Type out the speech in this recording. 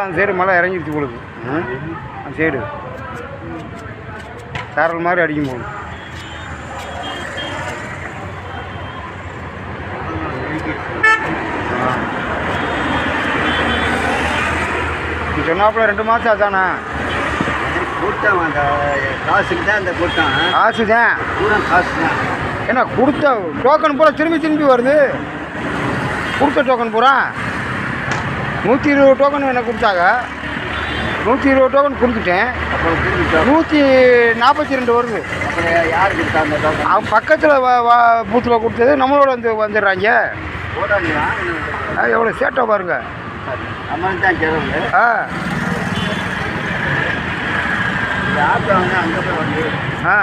அந்த சைடு மழை இறங்கிடுச்சு உங்களுக்கு. அந்த சைடு சாரல் மாதிரி அடிக்கும் போகணும். நீ சொன்னாப்புல 2 மாதம் ஆச்சாண்ணா. கூட்டம் அந்த காசுக்கு தான் அந்த கூட்டம். காசு தான் பூரா காசு தான். ஏன்னா கொடுத்த டோக்கன் பூரா திரும்பி வருது. கொடுத்த டோக்கன் பூரா 120 டோக்கன் எனக்கு கொடுத்தாங்க. 120 டோக்கன் கொடுத்துட்டேன். அப்புறம் திரும்பி 142 வருது. அப்புறம் யார் கொடுத்தாங்க டோக்கன்? அவங்க பக்கத்தில் பூத்தில் கொடுத்தது நம்மளோட வந்துடுறாங்க. போடாங்களா? எவ்வளோ சேட்டை பாருங்க. அம்மன் தான் கிளம்பு. ஆ ஆட்டோ வந்து அங்கே போய் வந்து ஆ